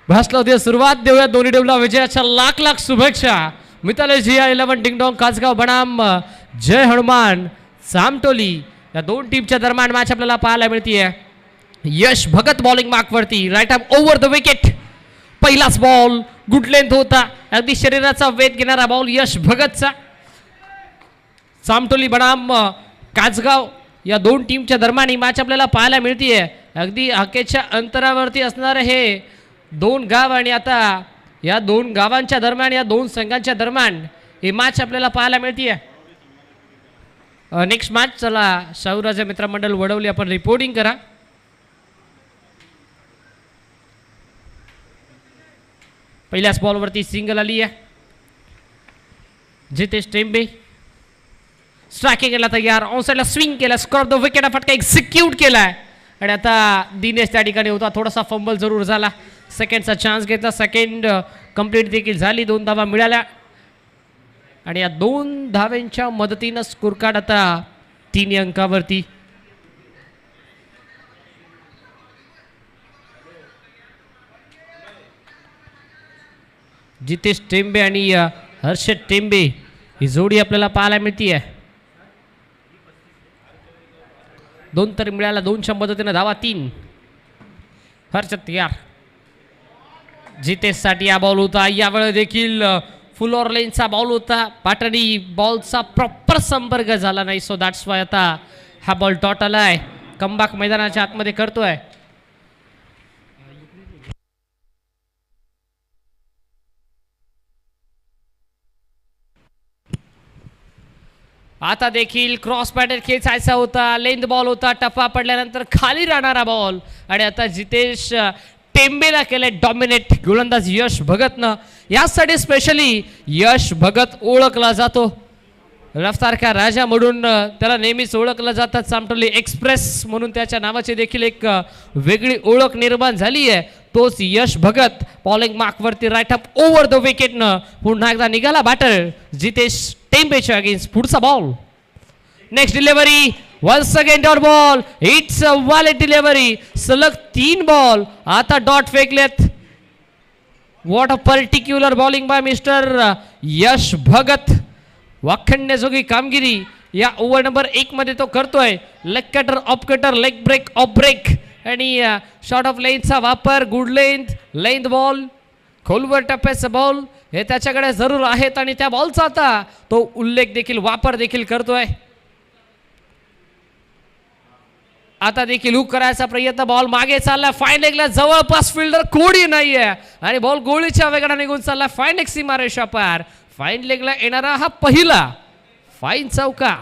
भासला होती सुरुवात देऊया दोन्ही टीमला विजयाच्या लाख लाख शुभेच्छा. मिताली जिया 11 डिंगडॉंग कासगाव बनाम जय हनुमान सामटोली या दोन टीमच्या दरम्यान मॅच आपल्याला पाहायला मिळतीये. यश भगत बॉलिंग मार्कवरती right arm over the wicket. पहिलाच बॉल गुड लेंथ होता, अगदी शरीराचा वेध घेणारा बॉल यश भगतचा. सामटोली बनाम कासगाव या दोन टीमच्या दरम्यान ही मॅच आपल्याला पाहायला मिळतीये. अगदी हाकेच्या अंतरावरती असणारे हे दोन गाव आणि आता या दोन गावांच्या दरम्यान या दोन संघांच्या दरम्यान ही मॅच आपल्याला पाहायला मिळतीये. नेक्स्ट मॅच चला शाहूराजा मित्रमंडळ वडवली आपण रिपोर्टिंग करा. पहिल्याच बॉलवरती सिंगल आली आहे. जितेश टेंबे स्ट्रायकिंग केला तयार, ऑनसाइडला स्विंग केला, स्कोर ऑफ द विकेट फटका एक्झिक्यूट केलाय आणि आता दिनेश त्या ठिकाणी होता. थोडासा फंबल जरूर झाला, सेकंडचा चान्स घेतला, सेकंड कंप्लीट देखील झाली, 2 धावा मिळाल्या आणि या 2 धाव्यांच्या मदतीनं स्कोर कार्ड आता 3 अंकावरती. जितेश टेंबे आणि हर्षद टेंबे ही जोडी आपल्याला पाहायला मिळतीये. 2 तरी मिळाला, 2च्या मदतीने धावा 3. हर्षद तयार, जितेशसाठी या बॉल होता. यावेळी देखील फुल ऑर लेनचा बॉल होता, पाटणी बॉलचा प्रॉपर संपर्क झाला नाही. सो दॅट्स वाय आता हा बॉल डॉट आलाय. कमबॅक मैदानाच्या आतमध्ये करतोय. आता देखील क्रॉस पॅटर्न खेचायचा होता, लेंथ बॉल होता, टप्पा पडल्यानंतर खाली राहणारा बॉल आणि आता जितेश टेंबेला केले डॉमिनेट गोलंदाज यश भगतनं. यासाठी स्पेशली यश भगत ओळखला जातो, रफ्तार का राजा म्हणून त्याला नेहमीच ओळखलं जातात. सामटोली एक्सप्रेस म्हणून त्याच्या नावाची देखील एक वेगळी ओळख निर्माण झाली आहे. तोच यश भगत बॉलिंग मार्कवरती राईट अप ओव्हर द विकेटनं पुन्हा एकदा निघाला बॅटर जितेश टेंबेच्या अगेन्स्ट. पुढचा ball, next delivery, once again dot ball, it's a valid delivery. सलग 3 बॉल आता डॉट फेकलेत. What a particular bowling by mister Yash Bhagat. वाखण्याजोगी कामगिरी या ओव्हर नंबर 1 मध्ये तो करतोय. Leg cutter, off cutter, leg break, off break आणि शॉर्ट ऑफ लेंथचा वापर. गुड लेंथ, लेंथ बॉल, खोलवर टप्प्याचा बॉल हे त्याच्याकडे जरूर आहेत आणि त्या बॉलचा आता तो उल्लेख देखील वापर देखील करतोय. आता देखील हुक करायचा प्रयत्न, बॉल मागे चालला, फाईन लेगला जवळपास फिल्डर कोणी नाहीये आणि बॉल गोळीच्या वेगाने निघून चालला फाईन लेग सीमारेषा पार. फाईन लेगला येणारा हा पहिला फाईन चौका.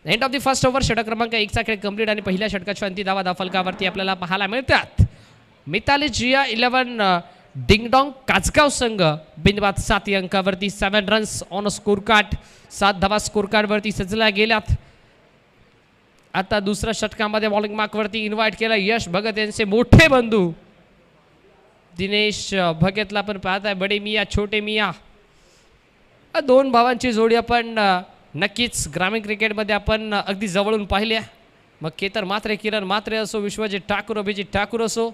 End of the first over. षटक क्रमांक 1चा खेळ कंप्लीट आणि पहिल्या षटकाच्या अंतिम धावा फलकावरती आपल्याला पाहायला मिळतात. मिताली जिया 11 डिंगडॉंग कासगाव संघ बिनबाद 7 अंकावरती. 7 runs on a score card, 7 धावा स्कोर कार्डवरती सजल्या गेल्यात. आता दुसऱ्या षटकामध्ये बॉलिंग मार्कवरती इन्व्हाइट केला यश भगत यांचे मोठे बंधू दिनेश भगतला आपण पाहताय. बडे मिया छोटे मिया, 2 भावांची जोडी आपण नक्कीच ग्रामीण क्रिकेटमध्ये आपण अगदी जवळून पाहिल्या. मग केतर मात्रे, किरण मात्रे असो, विश्वजित ठाकूर, अभिजित ठाकूर असो,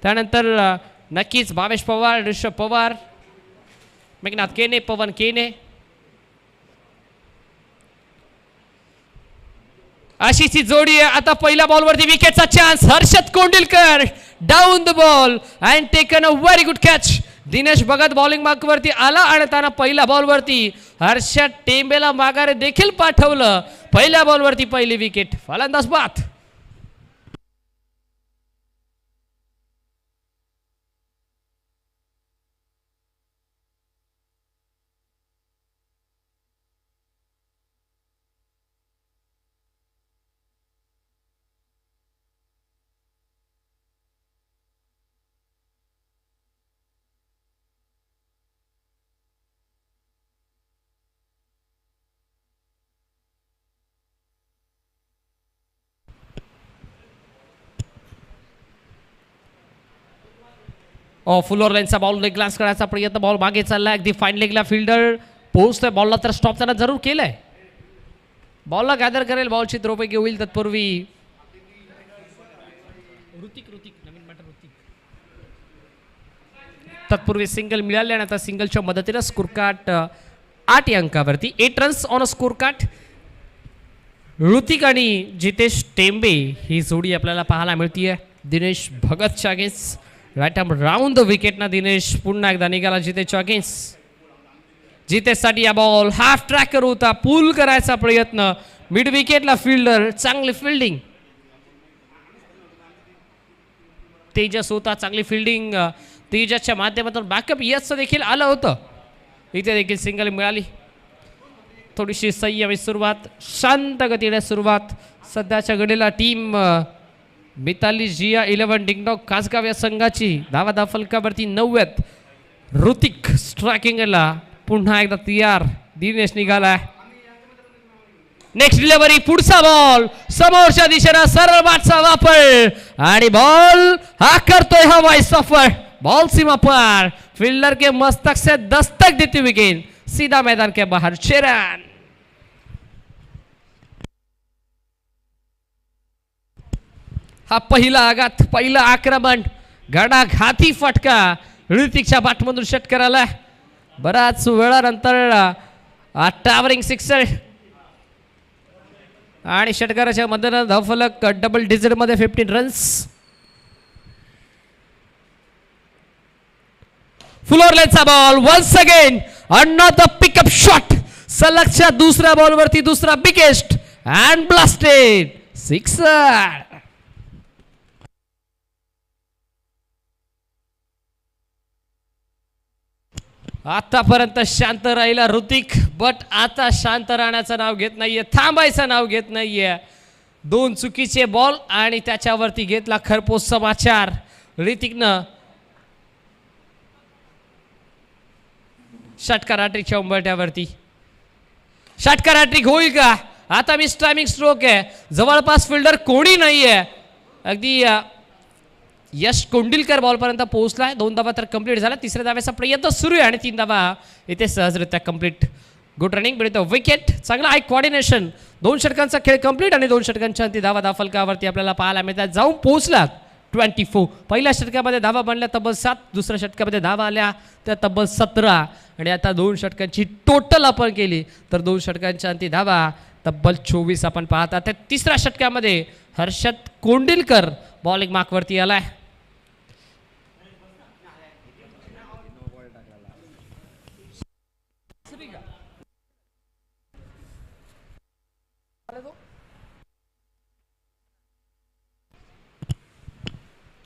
त्यानंतर नक्कीच भावेश पवार, ऋषभ पवार, मेघनाथ केने, पवन केने, अशीच ही जोडी आहे. आता पहिल्या बॉलवरती विकेटचा chance. Harshad Kondilkar down the ball and taken a very good catch. Dinesh Bhagat bowling मार्कवरती आला आणि त्यानं पहिल्या बॉलवरती हर्षद टेंबेला माघारे देखील पाठवलं. पहिल्या बॉलवरती पहिली विकेट. फलंदाज बाद. फुल ऑर लेनचा बॉल लेग ग्लास करायचा प्रयत्न, बॉल मागे चालला, अगदी फाईन लेगला फिल्डर पोहोचतोय. बॉलला तर स्टॉप त्यानं जरूर केलंय. बॉलला गॅदर करेल, बॉलची थ्रोपैकी होईल. तत्पूर्वी तत्पूर्वी सिंगल मिळाले आणि आता सिंगलच्या मदतीने स्कोर कार्ड 8 या अंकावरती 8 runs on a score card. Hrithik आणि जितेश टेंबे ही जोडी आपल्याला पाहायला मिळतीये. दिनेश भगतच्या against right arm round the विकेटना दिनेश पुन्हा एकदा निघाला जितेशच्या अगेन्स्ट. जितेशसाठी या बॉल हाफ ट्रॅकर होता, पूल करायचा प्रयत्न, मिड विकेटला फिल्डर, चांगली फिल्डिंग. तेजस होता, चांगली फिल्डिंग तेजसच्या माध्यमातून बॅकअप यशचं देखील आलं होतं. इथे देखील सिंगल मिळाली. थोडीशी संयमी सुरुवात, शांत गतीने सुरुवात. सध्याच्या घडीला टीम मिताली जिया 11 डिंगडॉग कासगाव या संघाची धावा फलकावरती 9. ऋतिक स्ट्रायकिंगला पुन्हा एकदा तयार. दिनेश निघालाय. नेक्स्ट डिलिव्हरी, पुढचा बॉल समोरच्या दिशेला सरळ बाटचा वापर आणि बॉल हा करतोय हवाई सफर. बॉल सीमा पार, फील्डर के मस्तक से दस्तक देती हुई गेंद सीधा मैदान के बाहर. 6 रन. हा पहिला आघात, पहिला आक्रमण, घाती फटका ऋतिकच्या बॅटमधून षटकाराला. बराच वेळानंतर टावरिंग सिक्सर आणि षटकाराच्या मदतीने धावफलक डबल डिजिट मध्ये 15 रन्स. फ्लोरलेनचा ball once again another pickup shot. सलगच्या दुसऱ्या बॉलवरती दुसरा बिगेस्ट अँड ब्लास्टेड 6. आतापर्यंत शांत राहिला ऋतिक, बट आता शांत राहण्याचं नाव घेत नाहीये, थांबायचं नाव घेत नाहीये. 2 चुकीचे बॉल आणि त्याच्यावरती घेतला खरपोस समाचार. ऋतिकनं षटकार हॅट्रिकच्या उंबरठ्यावरती. षटकार हॅट्रिक होईल का? आता मी स्ट्रायमिंग स्ट्रोक आहे, जवळपास फिल्डर कोणी नाहीये. अगदी यश कोंडिलकर बॉलपर्यंत पोहोचलाय. 2 धावा तर कंप्लीट झाला. तिसऱ्या धाव्याचा प्रयत्न सुरू आहे आणि 3 धावा इथे सहजरित्या कंप्लीट. गुड रनिंग मिळतं विकेट. चांगला हाय कोऑर्डिनेशन. 2 षटकांचा खेळ कंप्लीट आणि 2 षटकांच्या अंती धावा फलकावरती आपल्याला पाहायला मिळतात. जाऊन पोहोचलात 24. पहिल्या षटकामध्ये धावा बनल्या तब्बल 7, दुसऱ्या षटकामध्ये धावा आल्या त्या तब्बल 17 आणि आता 2 षटकांची टोटल आपण केली तर 2 षटकांच्या अंती धावा तब्बल 24 आपण पाहता. त्या तिसऱ्या षटकामध्ये हर्षद कोंडिलकर बॉलिंग मार्कवरती आलाय.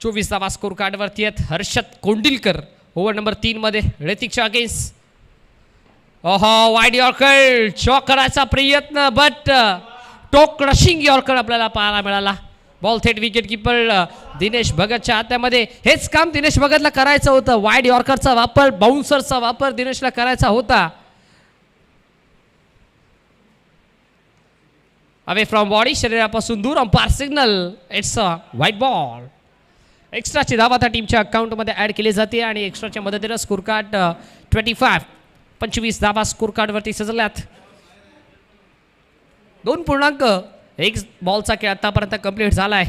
चोवीस धावा स्कोर कार्डवरती आहेत. हर्षद कोंडिलकर ओव्हर नंबर 3 मध्ये ऋतिकच्या अगेन्स्ट. ओहो, वाईड यॉर्कर, चॉक करायचा प्रयत्न, बट टोक क्रशिंग यॉर्कर आपल्याला पाहायला मिळाला. बॉल थेट विकेट किपर दिनेश भगतच्या हातामध्ये. हेच काम दिनेश भगतला करायचं होतं. वाईड यॉर्करचा वापर, बाउन्सरचा वापर दिनेशला करायचा होता. अवे फ्रॉम बॉडी, शरीरापासून दूर. Umpire signal, it's a wide ball. एक्स्ट्राची धावा त्या टीमच्या अकाउंटमध्ये ॲड केली जाते आणि एक्स्ट्राच्या मदतीने स्कोर कार्ड 25 धावा स्कोर कार्डवरती सजल्यात. 2.1 बॉलचा खेळ आतापर्यंत कंप्लीट झालाय.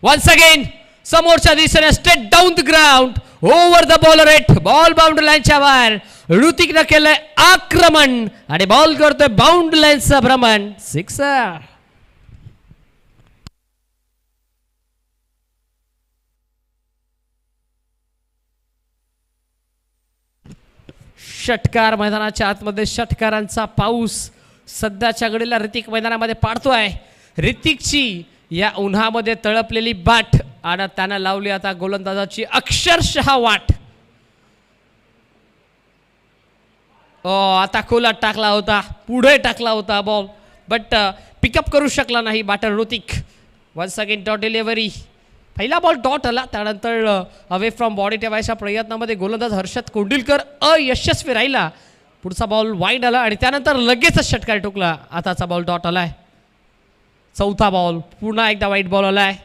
वन्स अगेन समोरच्या दिशेने straight down the ground, over the bowler at, ball boundary लाईनच्या बाहेर. ऋतिकनं केलंय आक्रमण आणि बॉल करतोय बाउंड्री लाईनचं भ्रमण. 6. षटकार मैदानाच्या आतमध्ये षटकारांचा पाऊस सध्याच्या घडीला ऋतिक मैदानामध्ये पाडतोय. ऋतिकची या उन्हामध्ये तळपलेली बाट आणि त्यानं लावली आता गोलंदाजाची अक्षरशः वाट. आता खोलात टाकला होता, पुढे टाकला होता बॉल, बट पिकअप करू शकला नाही batter Hrithik. Once again dot delivery. पहिला बॉल डॉट आला, त्यानंतर अवे फ्रॉम बॉडी ठेवायच्या प्रयत्नामध्ये गोलंदाज हर्षद कोंडिलकर अयशस्वी राहिला. पुढचा बॉल वाईड आला आणि त्यानंतर लगेचच षटकार ठोकला. आताचा बॉल डॉट आलाय. चौथा बॉल, पुन्हा एकदा वाईट बॉल आलाय.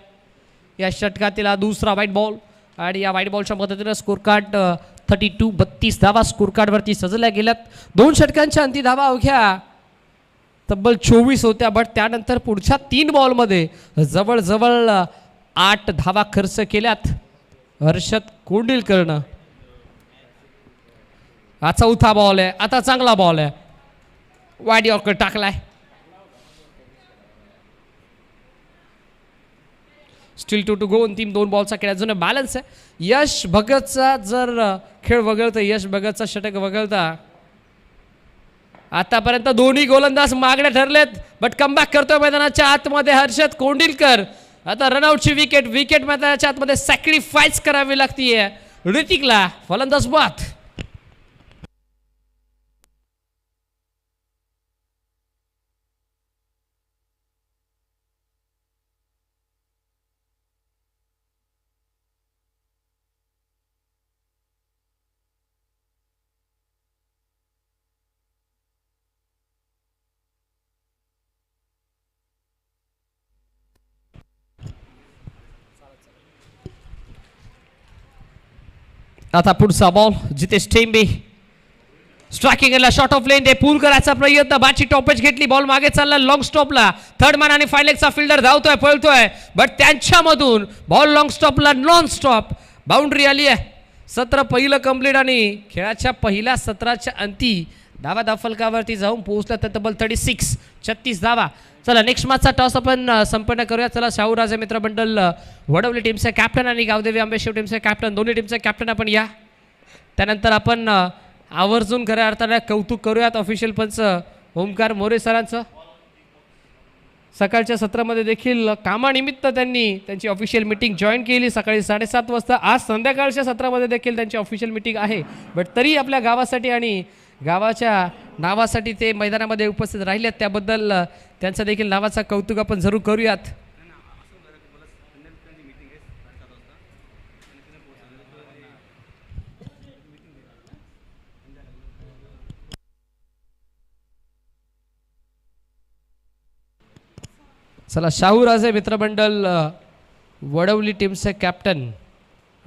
या षटकातील दुसरा वाईट बॉल आणि या वाईट बॉलच्या मदतीने स्कोर कार्ड 32 धावा स्कोर कार्डवरती सजल्या गेल्यात. 2 षटकांच्या अंती धावा अवघ्या तब्बल 24 होत्या, बट त्यानंतर पुढच्या 3 बॉलमध्ये जवळजवळ 8 धावा खर्च केल्यात हर्षद कोंडिलकरनं. हा चौथा बॉल आहे, आता चांगला बॉल आहे, वाईड यॉर्कर टाकलाय. Still 2 to go. अंतिम 2 बॉलचा खेळ अजून बॅलन्स आहे. यश भगतचा जर खेळ वगळता, यश भगतचा षटक वगळता आतापर्यंत दोन्ही गोलंदाज मागणे ठरलेत, बट कमबॅक करतोय मैदानाच्या आतमध्ये हर्षद कोंडिलकर. आता रनआउटची विकेट मैदानाच्या आतमध्ये सॅक्रिफाईस करावी लागतीये ऋतिकला. फलंदाज बाद. आता पुढचा बॉल जितेश टेंबे. स्ट्रायकिंगला शॉर्ट ऑफ लेन, ते पूल करायचा प्रयत्न, बाची टॉपेज घेतली, बॉल मागे चालला लॉंग स्टॉपला. थर्ड मॅन आणि फायलेगचा फिल्डर धावतोय पळतोय, बट त्यांच्यामधून बॉल लॉंग स्टॉपला नॉन स्टॉप बाउंड्री आली आहे. सत्र पहिलं कंप्लीट आणि खेळाच्या पहिल्या सत्राच्या अंती धावा दाफलकावरती जाऊन पोहोचला तर तब्बल 36 धावा. चला नेक्स्ट मॅचचा टॉस आपण संपन्न करूया. चला शाहूराजे मित्रमंडळ वडवली टीमचे कॅप्टन आणि गावदेवी आंबेशिव टीमचे कॅप्टन, दोन्ही टीमचे कॅप्टन आपण या. त्यानंतर आपण आवर्जून खऱ्या अर्थाने कौतुक करूयात ऑफिशियल पंच ओमकार मोरे सरांचं. सकाळच्या सत्रामध्ये देखील कामानिमित्त त्यांनी त्यांची ऑफिशियल मीटिंग जॉईन केली सकाळी 7:30 वाजता. आज संध्याकाळच्या सत्रामध्ये देखील त्यांची ऑफिशियल मीटिंग आहे, बट तरी आपल्या गावासाठी आणि गावाच्या नावासाठी ते मैदानामध्ये उपस्थित राहिलेत, त्याबद्दल त्यांचं देखील नावाचा कौतुक आपण जरूर करूयात. चला शाहूराजे मित्रमंडळ वडवली टीमचे कॅप्टन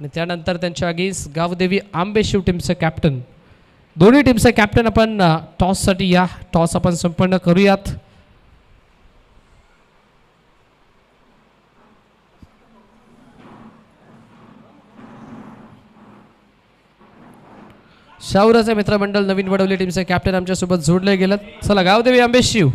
आणि त्यानंतर त्यांच्या अगेन्स्ट गावदेवी आंबेशिव टीमचे कॅप्टन, दोन्ही टीमचे कॅप्टन आपण टॉससाठी या. टॉस आपण संपन्न करूयात. शाहूराजे मित्रमंडळ नवीन वडवली टीमचे कॅप्टन आमच्यासोबत जोडले गेलेत. चला गावदेवी आंबेशिव.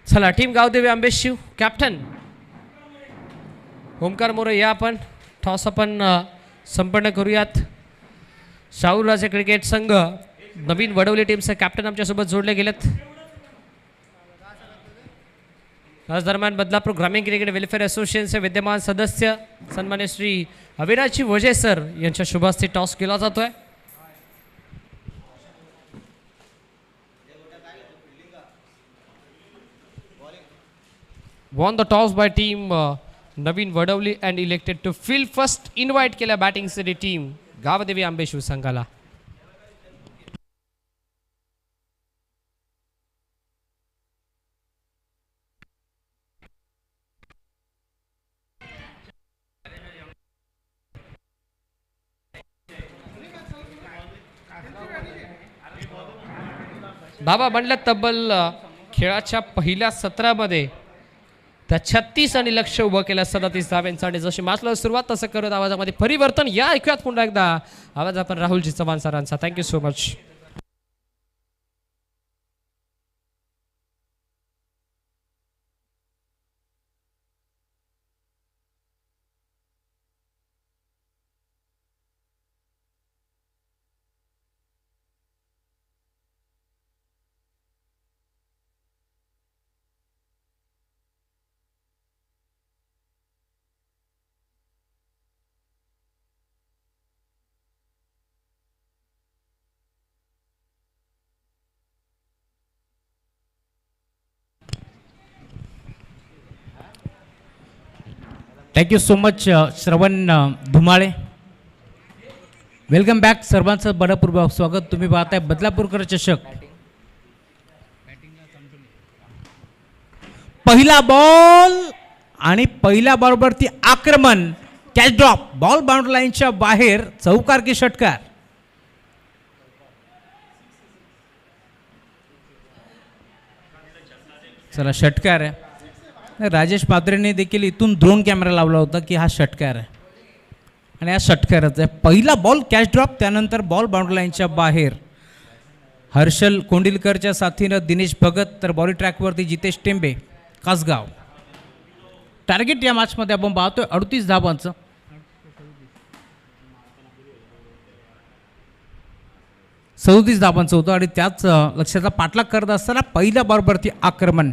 चला टीम गावदेवी आंबेशिव कॅप्टन ओमकार मोरे या. आपण टॉस आपण संपन्न करूयात. शाहूराजे क्रिकेट संघ नवीन वडवली टीमचे कॅप्टन आमच्यासोबत जोडले गेलेत. आज दरम्यान बदलापूर ग्रामीण क्रिकेट वेलफेअर असोसिएशनचे विद्यमान सदस्य सन्मान्य श्री अविनाशजी वजे सर यांच्या शुभास्ते टॉस केला जातोय. won the toss by team Naveen Vadavli and elected to field first. Invite केला बॅटिंग साठी टीम गावदेवी आंबेशिव संघाला. धावा बनल्या तब्बल खेळाच्या पहिल्या सत्रामध्ये त्या 36 आणि लक्ष उभं केलं 37 धाव्यांसाठी. जशी माचला सुरुवात तसं करत आवाजामध्ये परिवर्तन या ऐकूयात पुन्हा एकदा आवाज आपण राहुलजी चव्हाण सरांचा. Thank you so much. Thank you so much श्रवण धुमाळे. वेलकम बॅक सर्वांचं बडपूर्वक स्वागत. तुम्ही पाहताय बदलापूरकर चषक. पहिला बॉल आणि पहिल्या बॉलवरती आक्रमण, कॅच ड्रॉप, बॉल बाउंड्री लाईनच्या बाहेर, चौकार की षटकार. चला षटकार आहे. राजेश पात्रेने देखील इथून ड्रोन कॅमेरा लावला होता की हा षटकार आहे आणि हा षटकारच आहे. पहिला बॉल कॅच ड्रॉप, त्यानंतर बॉल बाउंड्री लाईनच्या बाहेर. हर्षल कोंडिलकरच्या साथीनं दिनेश भगत, तर बॉडी ट्रॅकवरती जितेश टेंबे कासगाव. टार्गेट या मॅचमध्ये आपण पाहतोय 38 धावांचं. सदोतीस धावांचं होतं आणि त्याच लक्ष्याचा पाठलाग करत असताना पहिल्या बॉलवरती आक्रमण.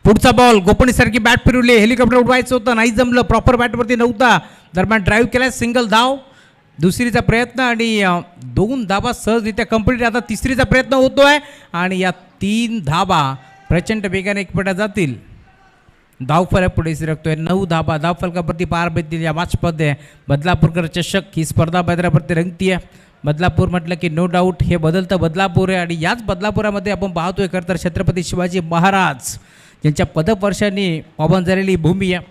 पुढचा बॉल, गोपनीसारखी बॅट फिरवली, हेलिकॉप्टर उडवायचं होतं, नाही जमलं, प्रॉपर बॅटवरती नव्हता. दरम्यान ड्राईव्ह केला, सिंगल धाव, दुसरीचा प्रयत्न आणि 2 धावा सहजरित्या कंप्लीट. आता तिसरीचा प्रयत्न होतोय आणि या 3 धावा प्रचंड वेगाने एकपट्या जातील. धावफलक पुढे सरकतोय. 9 धावा धावफलकावरती पार भेटतील या मॅचमध्ये. बदलापूरकर चषक ही स्पर्धा मैदानावरती रंगतीये. बदलापूर म्हटलं की नो डाऊट हे बदलतं बदलापूर आहे आणि याच बदलापुरामध्ये आपण पाहतोय खरं तर छत्रपती शिवाजी महाराज यांच्या पदवर्षांनी पावन झालेली भूमी आहे.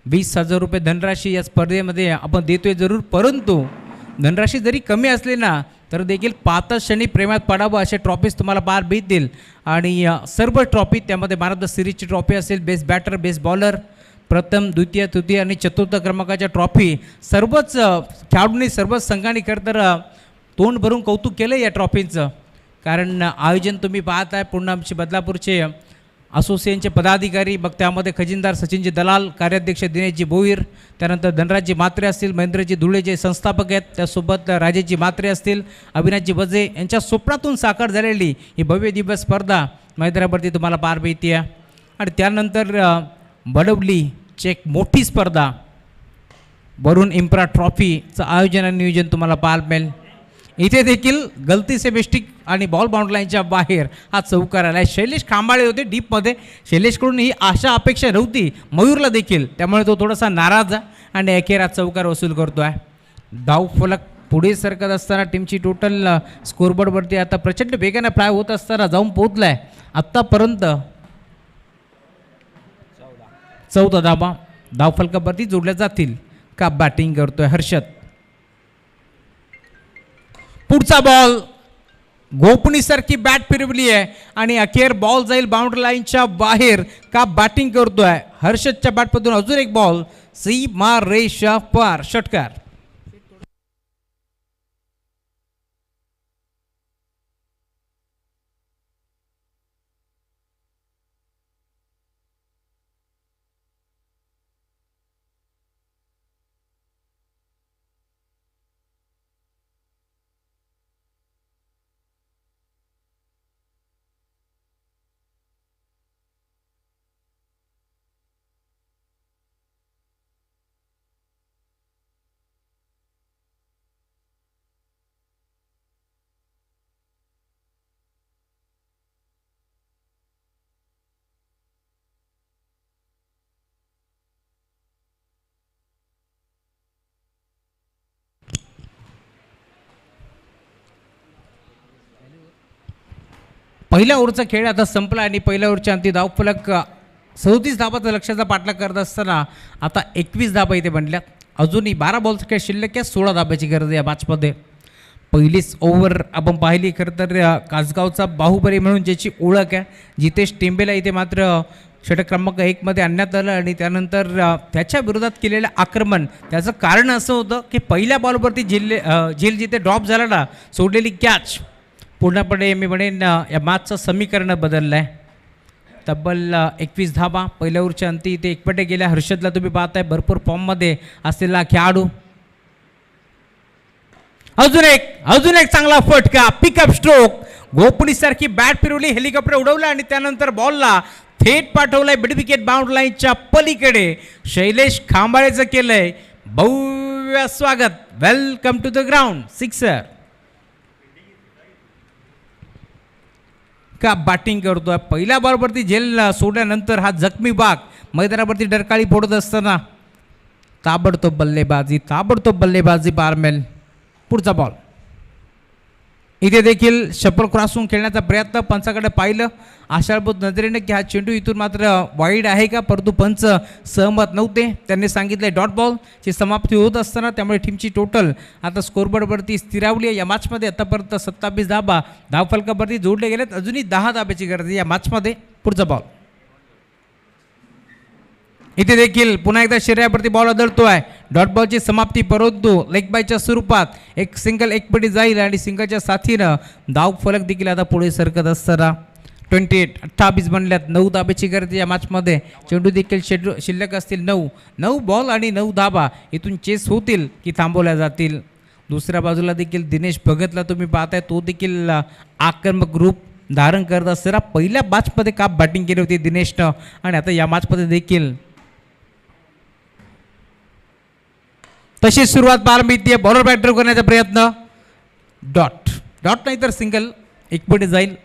20,000 रुपये धनराशी या स्पर्धेमध्ये आपण देतोय जरूर, परंतु धनराशी जरी कमी असली ना तर देखील पाच क्षणी प्रेमात पडावं असे ट्रॉफीज तुम्हाला पार भेटतील. आणि सर्व ट्रॉफी त्यामध्ये मॅन ऑफ द सिरीजची ट्रॉफी असेल, बेस्ट बॅटर, बेस्ट बॉलर, प्रथम, द्वितीय, तृतीय आणि चतुर्थ क्रमांकाच्या ट्रॉफी सर्वच खेळाडूंनी, सर्वच संघांनी खरं तर तोंड भरून कौतुक केलं या ट्रॉफींचं. कारण आयोजन तुम्ही पाहताय पूर्ण आमचे बदलापूरचे असोसिएशनचे पदाधिकारी, मग त्यामध्ये खजिनदार सचिनजी दलाल, कार्याध्यक्ष दिनेशजी भोईर, त्यानंतर धनराजजी म्हात्रे असतील, महेंद्रजी धुळे जे संस्थापक आहेत, त्यासोबत राजेशजी म्हात्रे असतील, अविनाशजी वजे यांच्या स्वप्नातून साकार झालेली ही भव्य दिव्य स्पर्धा मैदानावरती तुम्हाला पार मिळते. आणि त्यानंतर बडवलीची एक मोठी स्पर्धा वरुण इम्प्रा ट्रॉफीचं आयोजन आणि नियोजन तुम्हाला पार मिळेल. इथे देखील गलती से मिस्टेक आणि बॉल बाउंड्री लाईनच्या बाहेर हा चौकार आला आहे. शैलेश खांबाळे होते डीपमध्ये. शैलेशकडून ही आशा अपेक्षा नव्हती मयूरला देखील, त्यामुळे तो थोडासा नाराज आहे आणि अखेर हा चौकार वसूल करतो आहे. धावफलक पुढे सरकत असताना टीमची टोटल स्कोरबोर्डवरती आता प्रचंड वेगाने फ्लाय होत असताना जाऊन पोहोचला आहे. आत्तापर्यंत 14 धावा धावफलकावरती जोडल्या जातील. का बॅटिंग करतोय हर्षद. पुढचा बॉल, गोपनीसारखी बॅट फिरवली आहे आणि अखेर बॉल जाईल बाउंड्री लाईनच्या बाहेर. का बॅटिंग करतोय हर्षदच्या बॅटमधून अजून एक बॉल, सीमा रेषा पार, षटकार. पहिल्या ओव्हरचा खेळ आता संपला आणि पहिल्या ओव्हरच्या अंती धावफलक 37 धावाचा लक्ष्याचा पाठलाग करत असताना आता 21 धावा इथे बनल्या. अजूनही 12 बॉलचा खेळ शिल्लक आहे. 16 धाब्याची गरज आहे या मॅचमध्ये. पहिलीच ओव्हर आपण पाहिली खरं तर कासगावचा बाहुबली म्हणून ज्याची ओळख आहे जितेश टेंबेला इथे मात्र षटक क्रमांक 1मध्ये आणण्यात आलं आणि त्यानंतर त्याच्या विरोधात केलेलं आक्रमण, त्याचं कारण असं होतं की पहिल्या बॉलवरती झेल जिथे ड्रॉप झाला ना, सोडलेली कॅच पूर्णपणे मी म्हणेन या मॅचचं समीकरण बदललं आहे. तब्बल 21 धावा पहिल्या ओव्हरच्या अंती इथे एकपटे गेल्या. हर्षदला तुम्ही पाहताय भरपूर फॉर्ममध्ये असलेला खेळाडू. अजून एक चांगला फटका, पिकअप स्ट्रोक, गोपनीसारखी बॅट फिरवली, हेलिकॉप्टर उडवलं आणि त्यानंतर बॉलला थेट पाठवलाय मिड विकेट बाउंड्री लाईनच्या पलीकडे. शैलेश खांबाळेचं केलंय भव्य स्वागत. Welcome to the ground. Sixer. का बॅटिंग करतोय. पहिल्या बॉलवरती झेल सोडल्यानंतर हा जखमी बाग मैदानावरती डरकाळी फोडत असताना ताबडतोब बल्लेबाजी बारमेल. पुढचा बॉल इथे देखील शपल क्रॉसून खेळण्याचा प्रयत्न. पंचाकडे पाहिलं आशाळभूत नजरेने की हा चेंडू इथून मात्र वाईड आहे का, परंतु पंच सहमत नव्हते. त्यांनी सांगितले डॉट बॉलची समाप्ती होत असताना. त्यामुळे टीमची टोटल आता स्कोरबोर्डवरती स्थिरावली आहे. या मॅचमध्ये आतापर्यंत 27 धाबा धावफलकावरती जोडले गेलेत. अजूनही 10 धाब्याची गरज आहे या मॅचमध्ये. पुढचा बॉल इथे देखील पुन्हा एकदा शरीरावरती बॉल आदळतोय. डॉट बॉलची समाप्ती, परंतु लेग बायच्या स्वरूपात एक सिंगल एकपटी जाईल आणि सिंगलच्या साथीनं धाव फलक देखील आता पुढे सरकत असताना 28 बनल्यात. 9 धाब्याची गरज या मॅचमध्ये. चेंडू देखील शिल्लक असतील 9 बॉल आणि 9 धाबा इथून चेस होतील की थांबवल्या जातील. दुसऱ्या बाजूला देखील दिनेश भगतला तुम्ही पाहताय, तो देखील आक्रमक रूप धारण करत असताना पहिल्या मॅचमध्ये काप बॅटिंग केली होती दिनेशनं आणि आता या मॅचमध्ये देखील तशी सुरुवात पाहायला मिळते. बॉलर बॅटर करण्याचा प्रयत्न. डॉट नाही तर सिंगल एकपटी जाईल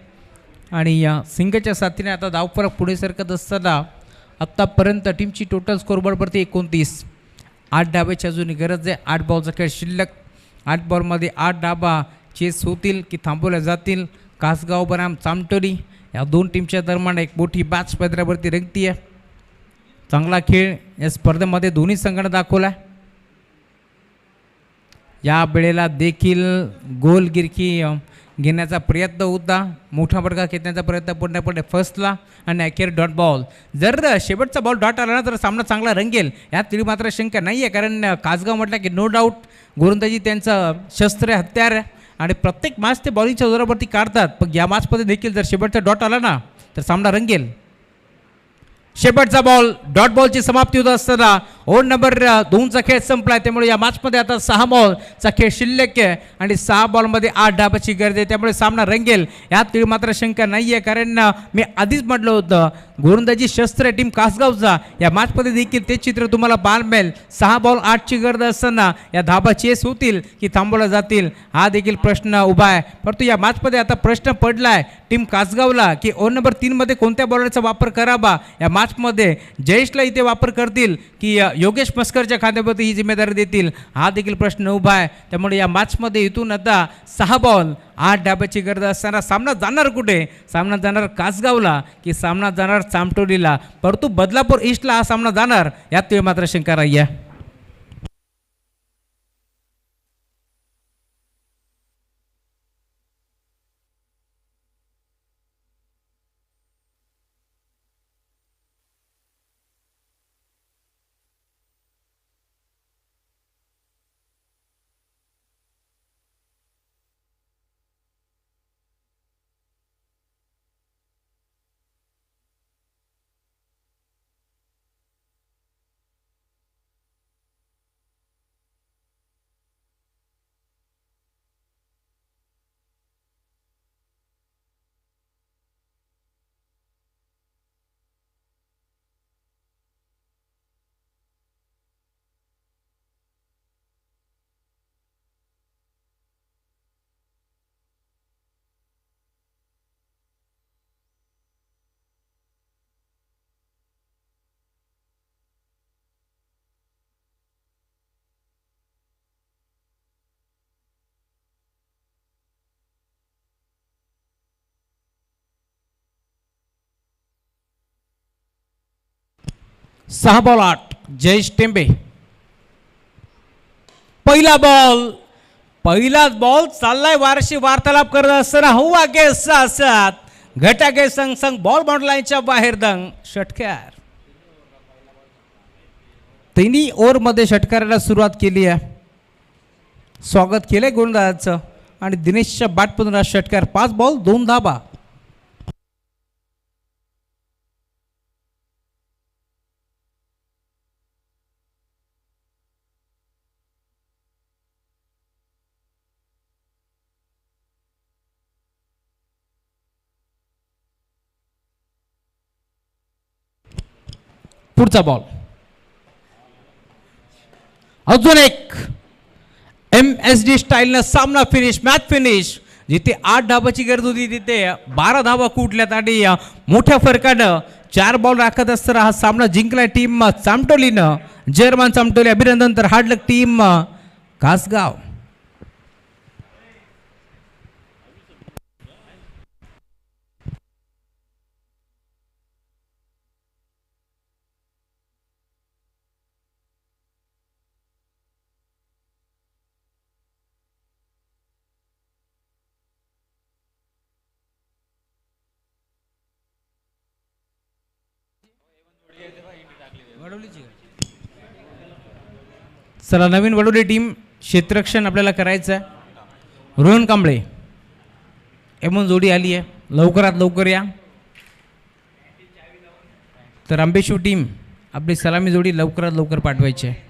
आणि या सिंगलच्या साथीने आता धावफलक पुढे सरकत असताना आत्तापर्यंत टीमची टोटल स्कोरबोर्डवरती 29. 8 धाब्याची अजून गरज आहे. 8 बॉलचा खेळ शिल्लक. 8 बॉलमध्ये 8 धाबा चेस होतील की थांबवल्या जातील. कासगाव बनाम चामटोली या दोन टीमच्या दरम्यान एक मोठी मॅच पदरावरती रंगती आहे. चांगला खेळ या स्पर्धेमध्ये दोन्ही संघाने दाखवला. या वेळेला देखील गोलगिरकी घेण्याचा प्रयत्न होता. मोठा फटका खेचण्याचा प्रयत्न पूर्णपणे फसला आणि अखेर डॉट बॉल. जर शेवटचा बॉल डॉट आला ना तर सामना चांगला रंगेल यात तरी मात्र शंका नाही आहे. कारण कासगाव म्हटलं की नो डाऊट गोलंदाजी त्यांचं शस्त्र हत्यार आहे आणि प्रत्येक मॅच ते बॉलिंगच्या जोरावरती काढतात. पण या मॅचमध्ये देखील जर शेवटचा डॉट आला ना तर सामना रंगेल. शेवटचा बॉल डॉट बॉलची समाप्ती होत असताना ओव्हर नंबर 2चा खेळ संपलाय. त्यामुळे या मॅचमध्ये आता 6 बॉलचा खेळ शिल्लक आहे आणि 6 बॉलमध्ये 8 धाब्याची गरज आहे. त्यामुळे सामना रंगेल यात मात्र शंका नाही आहे. कारण मी आधीच म्हटलं होतं गोलंदाजी शस्त्र टीम कासगावचा. या मॅचमध्ये देखील तेच चित्र तुम्हाला पाहायला मिळेल. 6 बॉल 8ची गरज असताना या धाबा चेस होतील की थांबवल्या जातील हा देखील प्रश्न उभा आहे. परंतु या मॅचमध्ये आता प्रश्न पडला आहे टीम कासगावला की ओव्हर नंबर 3मध्ये कोणत्या बॉलरचा वापर करावा. या मॅचमध्ये जयेशला इथे वापर करतील की योगेश मस्करच्या खात्यावरती ही जिम्मेदारी देतील हा देखील प्रश्न उभा आहे. त्यामुळे या मॅचमध्ये इथून आता 6 बॉल 8 धाब्याची गरज असताना सामना जाणार कुठे. सामना जाणार कासगावला की सामना जाणार चामटोलीला. परंतु बदलापूर ईस्टला हा सामना जाणार यात मात्र शंका नाही आहे. सहा बॉल 8 जयेश टेंबे. पहिलाच बॉल चाललाय वारशी वार्तालाप करत असताना हो आगे साथ घटागे संग संग बॉल बाउंड लाईनच्या बाहेर दंग षटकार. तिन्ही ओव्हरमध्ये षटकाराला सुरुवात केली आहे. स्वागत केलंय गोलंदाजाचं आणि दिनेशच्या बॅटमधून षटकार. 5 बॉल 2 धाबा. पुढचा बॉल अजून एक MSD स्टाईलनं सामना फिनिश. Match finish. जिथे 8 धाबाची गरज होती तिथे 12 धाबा कुठल्यात आणि मोठ्या फरकानं 4 बॉल राखत असताना हा सामना जिंकलाय टीम चामटोलीनं. जर्मन चामटोली अभिनंदन. तर हार्ड लक टीम कासगाव. चला नवीन वडोली टीम क्षेत्ररक्षण आपल्याला करायचं आहे. रोहन कांबळे एमून जोडी आली आहे, लवकरात लवकर या. तर आंबेशू टीम आपली सलामी जोडी लवकरात लवकर पाठवायची आहे.